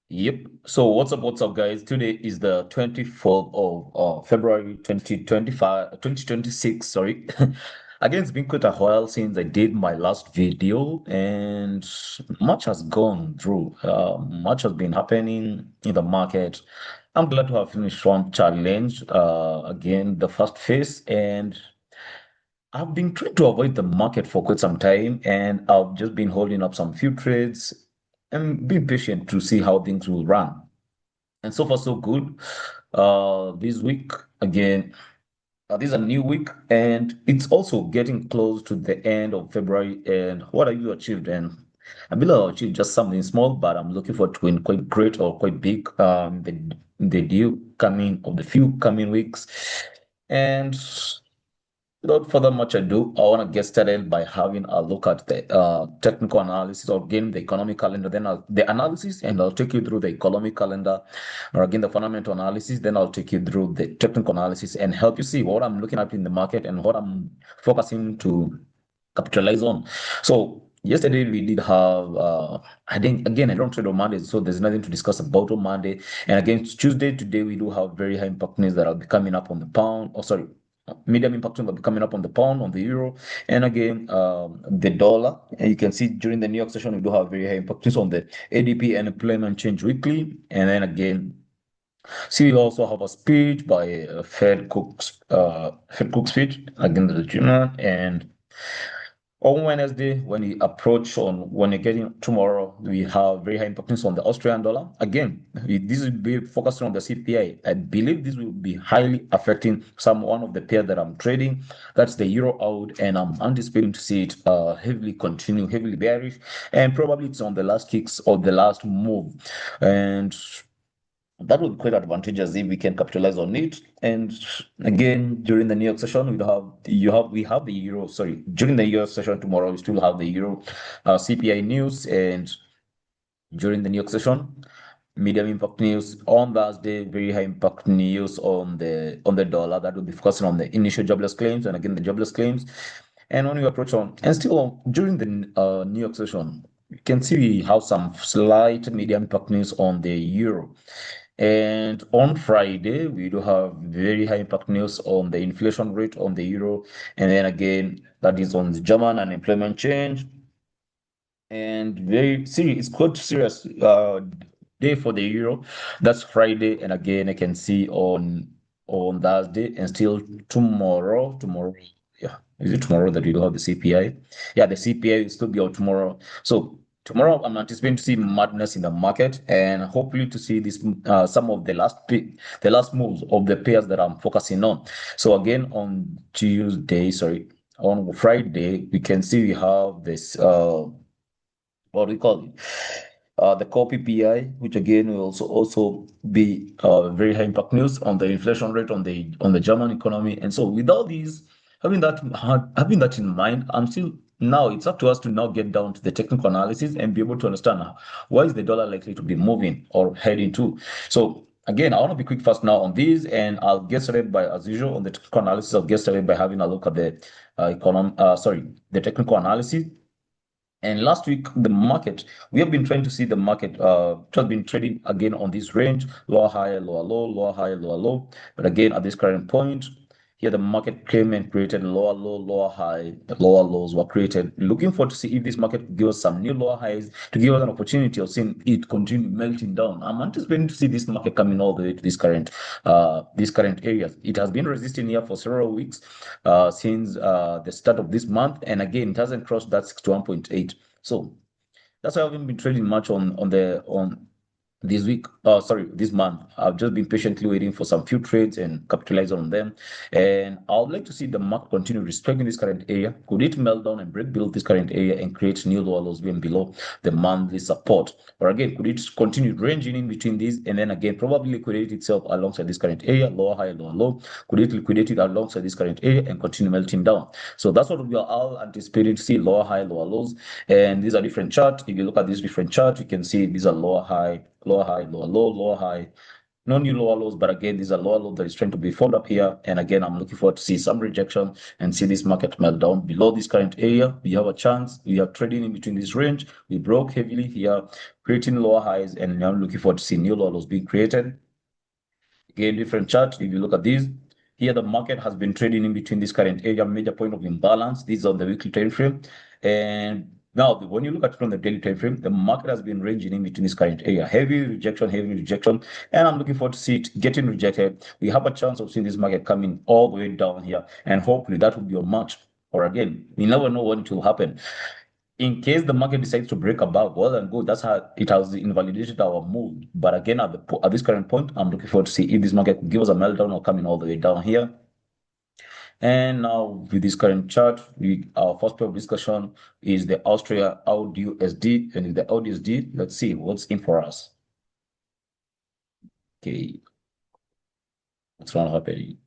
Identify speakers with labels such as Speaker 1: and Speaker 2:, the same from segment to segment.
Speaker 1: Yep. So what's up, guys? Today is the 24th of February 2026. Sorry. Again, it's been quite a while since I did my last video, and much has gone through. Much has been happening in the market. I'm glad to have finished one challenge, again, the first phase, and I've been trying to avoid the market for quite some time, and I've just been holding up some few trades and being patient to see how things will run. And so far, so good. This week, again, this is a new week, and it's also getting close to the end of February. And what have you achieved? And I believe I achieved just something small, but I'm looking forward to win quite great or quite big. The deal coming of the few coming weeks. And without further much ado, I want to get started by having a look at the technical analysis, or again the economic calendar, then the analysis, and I'll take you through the economic calendar, or again the fundamental analysis. Then I'll take you through the technical analysis and help you see what I'm looking at in the market and what I'm focusing to capitalize on. So yesterday we did have I think, again, I don't trade on Monday, so there's nothing to discuss about on Monday. And again, Tuesday today we do have very high impact news that will be coming up on the pound, or sorry, medium impact will be coming up on the pound, on the euro, and again the dollar. And you can see during the New York session we do have very high impact news on the ADP and employment change weekly. And then again, see, we also have a speech by Fed Cook's speech against the German. And on Wednesday, when you're getting tomorrow, we have very high importance on the Australian dollar. Again, this will be focused on the CPI. I believe this will be highly affecting one of the pairs that I'm trading. That's the EURAUD, and I'm anticipating to see it heavily continue, heavily bearish, and probably it's on the last kicks or the last move. And that would be quite advantageous if we can capitalize on it. And again, during the New York session, we have the euro. Sorry, during the Euro session tomorrow, we still have the euro CPI news, and during the New York session, medium impact news on Thursday, very high impact news on the dollar. That will be focusing on the initial jobless claims, and again the jobless claims. And when we approach on, and still during the New York session, you can see we have some slight medium impact news on the euro. And on Friday, we do have very high impact news on the inflation rate on the euro. And then again, that is on the German unemployment change. And very serious, it's quite serious day for the euro. That's Friday. And again, I can see on Thursday, and still tomorrow. Yeah, is it tomorrow that we do have the CPI? Yeah, the CPI will still be out tomorrow. So tomorrow, I'm anticipating to see madness in the market, and hopefully to see this some of the last moves of the pairs that I'm focusing on. So again, on Friday, we can see we have this what do we call it? The core PPI, which again will also be very high impact news on the inflation rate on the German economy. And so with all these, having that in mind, I'm still now it's up to us to now get down to the technical analysis and be able to understand why is the dollar likely to be moving or heading to. So again, I want to be quick fast now on these, and I'll get started by, as usual, on the technical analysis. I'll get started by having a look at the the technical analysis. And last week, we have been trying to see the market just been trading again on this range, lower high, lower low, lower high, lower low. But again, at this current point, here the market came and created lower low, lower high, the lower lows were created. Looking forward to see if this market gives us some new lower highs to give us an opportunity of seeing it continue melting down. I'm anticipating to see this market coming all the way to these current areas. It has been resisting here for several weeks since the start of this month, and again, it hasn't crossed that 61.8. So that's why I haven't been trading much on this week, this month. I've just been patiently waiting for some few trades and capitalize on them. And I would like to see the market continue respecting this current area. Could it melt down and break below this current area and create new lower lows being below the monthly support? Or again, could it continue ranging in between these and then again probably liquidate itself alongside this current area, lower high, lower low? Could it liquidate it alongside this current area and continue melting down? So that's what we are all anticipating to see: lower high, lower lows. And these are different charts. If you look at this different chart, you can see these are lower high, lower high, lower low, lower high, No new lower lows, but again, these are lower lows that is trying to be formed up here. And again, I'm looking forward to see some rejection and see this market melt down below this current area. We have a chance. We are trading in between this range. We broke heavily here, creating lower highs, and now looking forward to see new lower lows being created. Again, different chart. If you look at this, here the market has been trading in between this current area, major point of imbalance. This is on the weekly time frame. And now, when you look at it on the daily time frame, the market has been ranging in between this current area, heavy rejection, and I'm looking forward to see it getting rejected. We have a chance of seeing this market coming all the way down here, and hopefully that will be a match. Or again, we never know when it will happen. In case the market decides to break above, well and good. That's how it has invalidated our move. But again, at this current point, I'm looking forward to see if this market could give us a meltdown or coming all the way down here. And now with this current chart, our first point of discussion is the Austria AUD USD. And in the AUD USD, let's see what's in for us. Okay, what's not happening?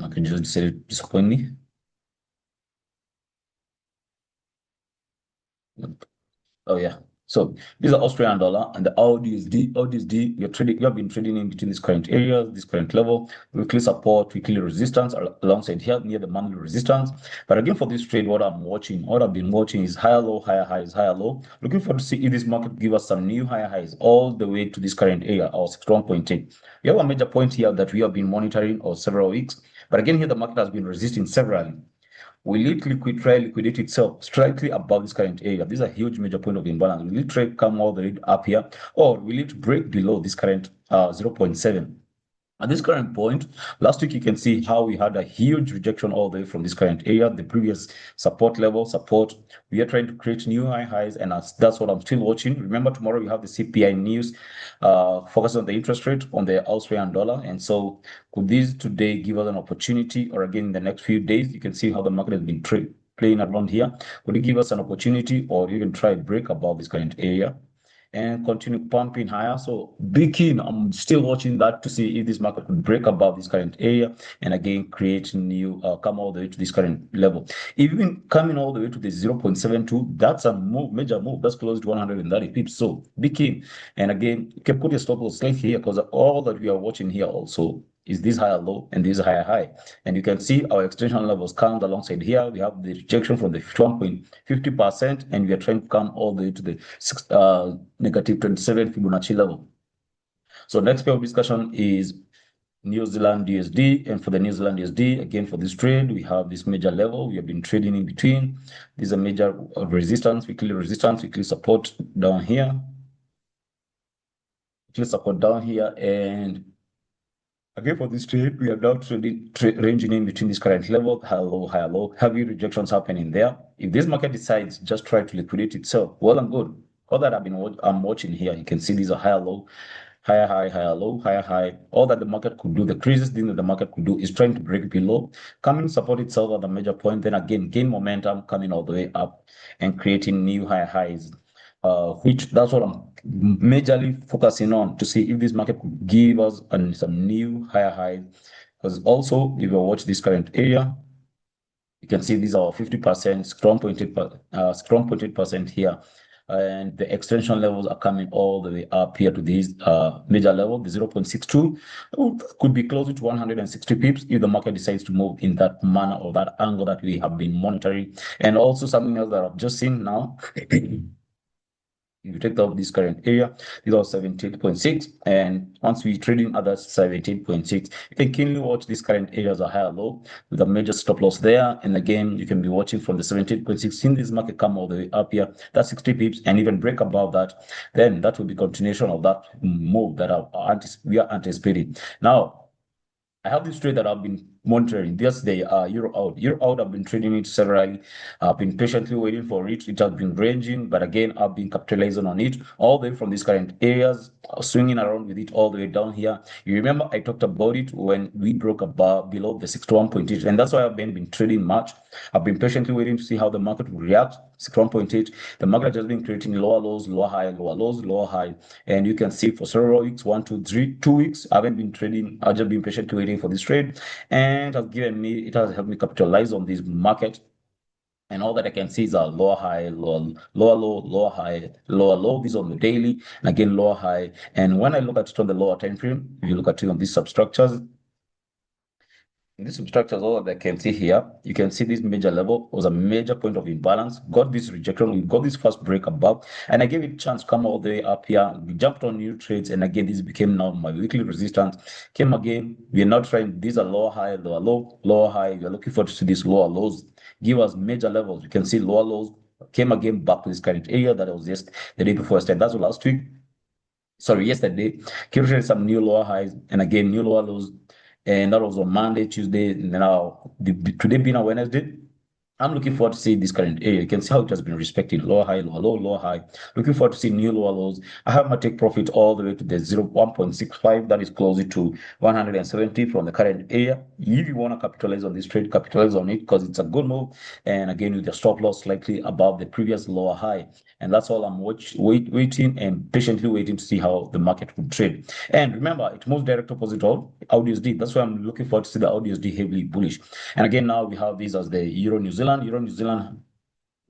Speaker 1: I can just say it disappoint me. Oh yeah. So these are Australian dollar and the AUD USD. You have been trading in between this current area, this current level, weekly support, weekly resistance alongside here near the monthly resistance. But again, for this trade, what I've been watching is higher low, higher highs, higher low. Looking forward to see if this market give us some new higher highs all the way to this current area, our 61.8. We have a major point here that we have been monitoring for several weeks. But again, here the market has been resisting severally. Will it liquidate itself slightly above this current area? This is a huge major point of imbalance. Will it try come all the way up here, or will it break below this current 0.7? At this current point, last week you can see how we had a huge rejection all the way from this current area, the previous support level, We are trying to create new high highs, and that's what I'm still watching. Remember, tomorrow we have the CPI news, focus on the interest rate on the Australian dollar. And so could this today give us an opportunity, or again in the next few days, you can see how the market has been playing around here. Could it give us an opportunity, or even try break above this current area and continue pumping higher? So be keen. I'm still watching that to see if this market could break above this current area and again create new, come all the way to this current level. Even coming all the way to the 0.72, that's a major move. That's close to 130 pips. So be keen. And again, you can put your stop loss slightly here because all that we are watching here also is this higher low and this higher high. And you can see our extension levels count alongside here. We have the rejection from the 1.50%, and we are trying to come all the way to the negative 27 Fibonacci level. So next pair of discussion is New Zealand USD. And for the New Zealand USD, again, for this trade, we have this major level. We have been trading in between. These are major resistance, weekly support down here. Weekly support down here, and again, for this trade, we are now ranging in between this current level, higher low, heavy rejections happening there. If this market decides just try to liquidate itself, well and good. All that I'm watching here, you can see these are higher low, higher high, higher low, higher high. All that the market could do, the craziest thing that the market could do is trying to break below, coming support itself at the major point, then again gain momentum, coming all the way up and creating new higher highs. Which that's what I'm majorly focusing on to see if this market could give us some new higher highs. Because also, if you watch this current area, you can see these are 50%, strong 0.8% here. And the extension levels are coming all the way up here to this major level, the 0.62. Could be closer to 160 pips if the market decides to move in that manner or that angle that we have been monitoring. And also something else that I've just seen now. If you take out this current area, these are 17.6, and once we trade in other 17.6, you can keenly watch this current area as a higher low with a major stop loss there. And again, you can be watching from the 17.6, seeing this market come all the way up here, that's 60 pips, and even break above that, then that will be continuation of that move that we are anticipating. Now, I have this trade that I've been monitoring. This day, EURAUD. EURAUD, I've been trading it severally. I've been patiently waiting for it. It has been ranging, but again, I've been capitalizing on it all the way from these current areas, swinging around with it all the way down here. You remember I talked about it when we broke above below the 61.8, and that's why I've been trading much. I've been patiently waiting to see how the market will react. 61.8. The market has been creating lower lows, lower high, lower lows, lower high, and you can see for several weeks, 1, 2, 3, 2 weeks, I haven't been trading. I've just been patiently waiting for this trade, and it has helped me capitalize on this market And all that I can see is a lower high, lower low, lower high, lower low. This on the daily, and again lower high. And when I look at it on the lower time frame, if you look at it on these substructures, in this substructures, all that I can see here, you can see this major level was a major point of imbalance. Got this rejection, we got this first break above, and I gave it a chance to come all the way up here. We jumped on new trades, and again, this became now my weekly resistance. Came again, we are now trying, these are lower high, lower low, lower high. We are looking forward to see these lower lows give us major levels. You can see lower lows came again back to this current area that was just the day before yesterday. That's last week. Sorry, yesterday. Created some new lower highs and again new lower lows. And that was on Monday, Tuesday, and now today being a Wednesday. I'm looking forward to see this current area. You can see how it has been respecting lower high, lower low, lower high. Looking forward to see new lower lows. I have my take profit all the way to the 1.65. That is closer to 170 from the current area. If you want to capitalize on this trade, capitalize on it because it's a good move. And again, with the stop loss slightly above the previous lower high. And that's all I'm waiting and patiently waiting to see how the market will trade. And remember, it moves direct opposite of AUD. That's why I'm looking forward to see the AUD heavily bullish. And again, now we have this as the Euro New Zealand. Euro New Zealand,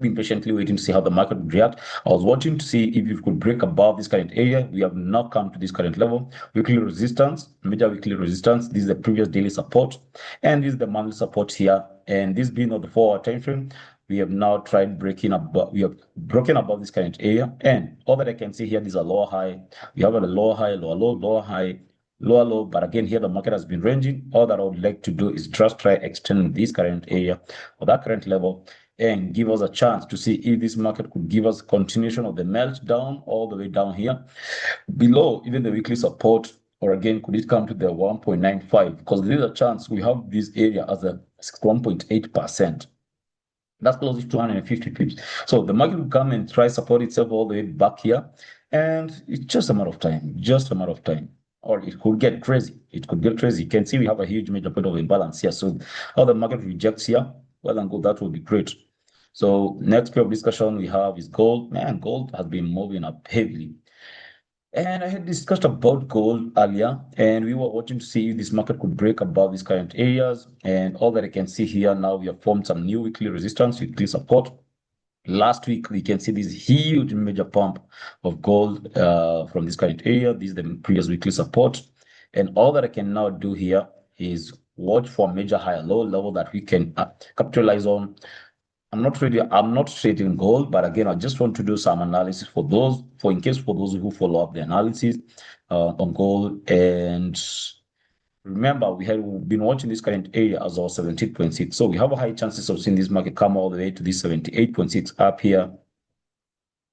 Speaker 1: been patiently waiting to see how the market would react. I was watching to see if it could break above this current area. We have not come to this current level. Weekly resistance, major weekly resistance. This is the previous daily support, and this is the monthly support here. And this being on the 4-hour time frame, we have now tried breaking above. We have broken above this current area, and all that I can see here, these are lower high. We have a lower high, lower low, lower high, lower low. But again, here the market has been ranging. All that I would like to do is just try extending this current area or that current level and give us a chance to see if this market could give us continuation of the meltdown all the way down here below even the weekly support, or again could it come to the 1.95, because there is a chance we have this area as a 1.8%. That's close to 250 pips. So the market will come and try support itself all the way back here, and it's just a matter of time, just a matter of time. Or it could get crazy. It could get crazy. You can see we have a huge major point of imbalance here. So how the market rejects here, well and good, that will be great. So next pair of discussion we have is gold. Man, gold has been moving up heavily. And I had discussed about gold earlier, and we were watching to see if this market could break above these current areas. And all that I can see here now, we have formed some new weekly resistance, weekly support. Last week, we can see this huge major pump of gold from this current area. This is the previous weekly support. And all that I can now do here is watch for major higher low level that we can capitalize on. I'm not trading gold, but again, I just want to do some analysis for those who follow up the analysis on gold. And remember, we have been watching this current area as our 17.6. So we have a high chances of seeing this market come all the way to this 78.6 up here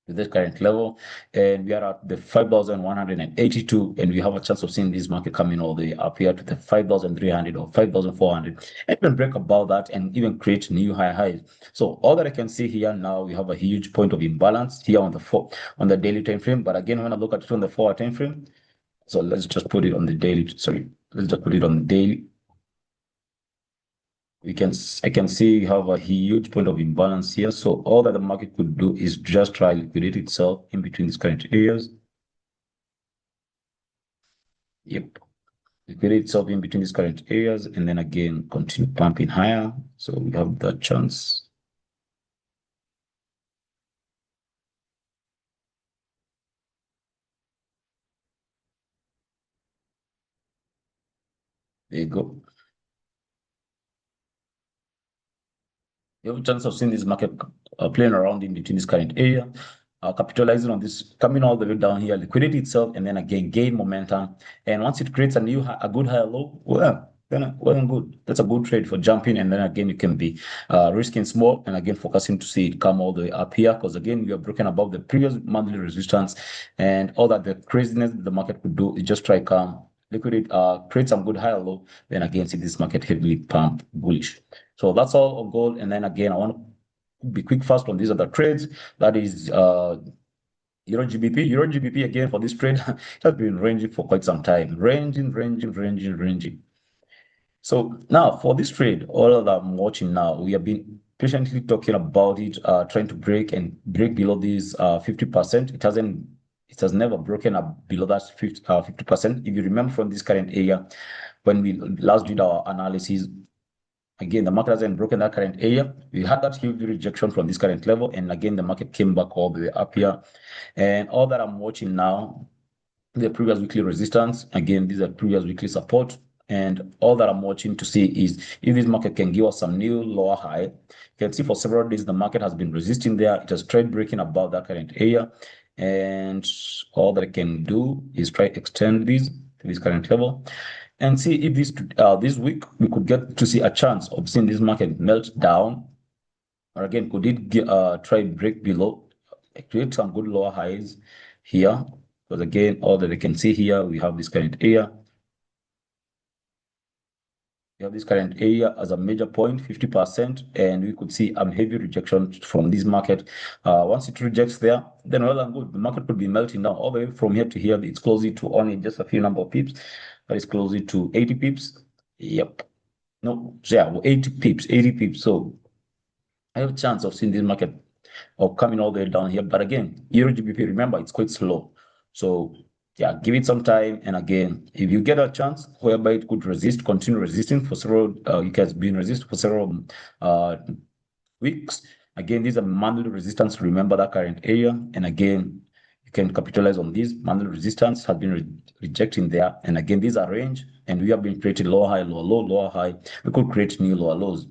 Speaker 1: to this current level, and we are at the 5,182, and we have a chance of seeing this market coming all the way up here to the 5,300 or 5,400, and even break above that and even create new high highs. So all that I can see here now, we have a huge point of imbalance here on the daily time frame. But again, when I look at it on the 4-hour time frame, so let's just put it on the daily. Sorry, let's just put it on the daily. I can see you have a huge point of imbalance here. So all that the market could do is just try liquidate itself in between these current areas. Yep. Liquidate itself in between these current areas, and then again continue pumping higher. So we have that chance. There you go. You have a chance of seeing this market playing around in between this current area, capitalizing on this, coming all the way down here, liquidate itself, and then again gain momentum. And once it creates a good higher low, well and good. That's a good trade for jumping. And then again, you can be risking small and again focusing to see it come all the way up here, because again, we are broken above the previous monthly resistance, and all that the craziness the market could do is just try come liquidate, create some good higher low, then again see this market heavily pump bullish. So that's all on gold. And then again, I want to be quick fast on these other trades. That is Euro GBP. Euro GBP again for this trade it has been ranging for quite some time. Ranging. So now for this trade, all that I'm watching now, we have been patiently talking about it, trying to break below this 50%. It has never broken up below that 50%. If you remember from this current area, when we last did our analysis, Again, the market hasn't broken that current area. We had that huge rejection from this current level, and again, the market came back all the way up here. And all that I'm watching now, the previous weekly resistance. Again, these are previous weekly support. And all that I'm watching to see is if this market can give us some new lower high. You can see for several days the market has been resisting there. It has tried breaking above that current area. And all that I can do is try extend this to this current level and see if this week we could get to see a chance of seeing this market melt down, or again, could it try break below, create some good lower highs here? Because again, all that I can see here, we have this current area. We have this current area as a major point, 50%, and we could see a heavy rejection from this market. Once it rejects there, then well and good. The market could be melting down all the way from here to here. It's closing to only just a few number of pips. That is closing to 80 pips. Yep. No, yeah, 80 pips, 80 pips. So I have a chance of seeing this market or coming all the way down here. But again, Euro GBP, remember, it's quite slow. So yeah, give it some time. And again, if you get a chance whereby it could resist, continue resisting for several, it has been resisting for several weeks. Again, these are monthly resistance. Remember that current area. And again, you can capitalize on this. Monthly resistance has been rejecting there. And again, these are range. And we have been creating lower high, lower low, lower high. We could create new lower lows.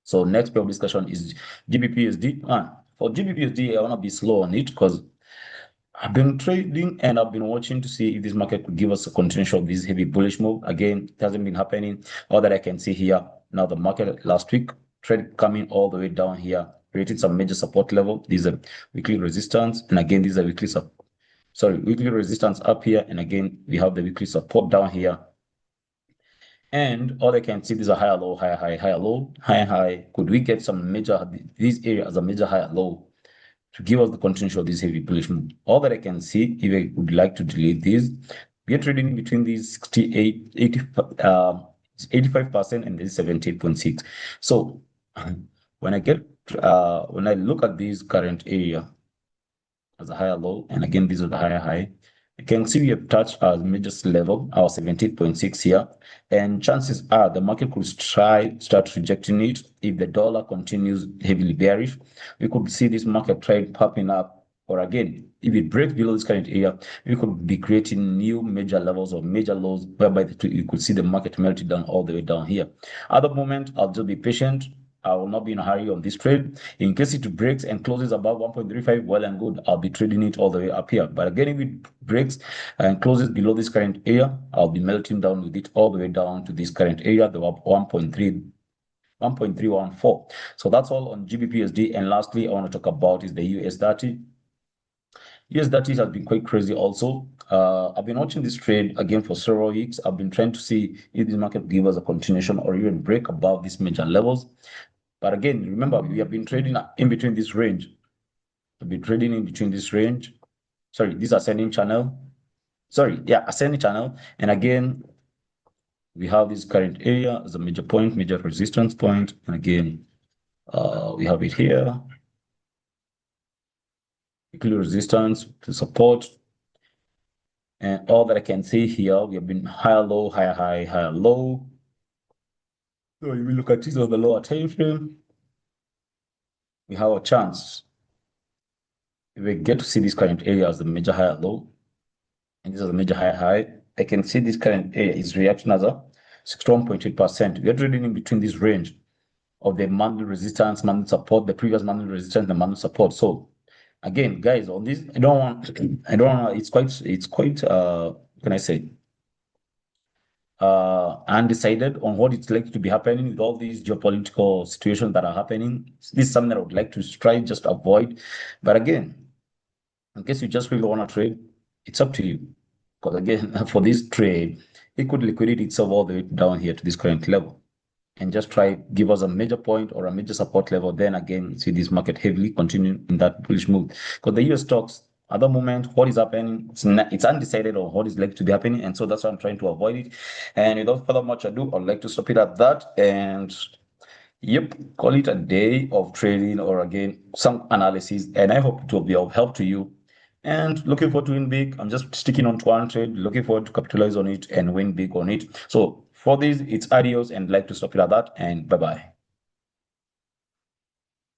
Speaker 1: So next pair of discussion is GBPUSD. For GBPUSD, I want to be slow on it because I've been trading and I've been watching to see if this market could give us a continuation of this heavy bullish move. Again, it hasn't been happening. All that I can see here, now the market last week, trade coming all the way down here, creating some major support level. These are weekly resistance. And again, these are weekly resistance up here. And again, we have the weekly support down here. And all I can see, these are higher low, higher high, higher low, higher high. Could we get some major, this area as a major higher low to give us the continuation of this heavy bullish move? All that I can see, if I would like to delete this, we are trading between these 68, 80, 85% and this 78.6. So when I look at this current area as a higher low, and again, this is the higher high, you can see we have touched our major level, our 78.6 here, and chances are the market could start rejecting it. If the dollar continues heavily bearish, we could see this market trade popping up, or again, if it breaks below this current area, we could be creating new major levels or major lows, whereby you could see the market melting down all the way down here. At the moment, I'll just be patient. I will not be in a hurry on this trade. In case it breaks and closes above 1.35, well and good. I'll be trading it all the way up here. But again, if it breaks and closes below this current area, I'll be melting down with it all the way down to this current area, the 1.314. So that's all on GBPUSD. And lastly, I want to talk about is the US30. US30 has been quite crazy also. I've been watching this trade again for several weeks. I've been trying to see if this market give us a continuation or even break above these major levels. But again, remember, we have been trading in between this range. We've been trading in between this range. Sorry, this ascending channel. Ascending channel. And again, we have this current area as a major point, major resistance point. And again, we have it here. Weekly resistance to support. And all that I can see here, we have been higher, low, higher, high, higher, low. So if we look at this on the lower time frame, we have a chance. If we get to see this current area as the major higher low, and this is a major higher high, I can see this current area is reaction as a 61.8%. We are trading in between this range of the monthly resistance, monthly support, the previous monthly resistance, the monthly support. So again, guys, on this, I don't want, it's quite, can I say, undecided on what it's like to be happening with all these geopolitical situations that are happening. This is something that I would like to try just avoid. But again, in case you just really want to trade, it's up to you. Because again, for this trade, it could liquidate itself all the way down here to this current level and just try give us a major point or a major support level. Then again, see this market heavily continue in that bullish move. Because the US stocks, at the moment, what is happening, it's undecided on what is likely to be happening. And so that's why I'm trying to avoid it. And without further much ado, I'd like to stop it at that. And yep, call it a day of trading or again, some analysis. And I hope it will be of help to you. And looking forward to win big. I'm just sticking on to one trade, looking forward to capitalize on it and win big on it. So For this, it's adios and like to stop it at that and bye bye.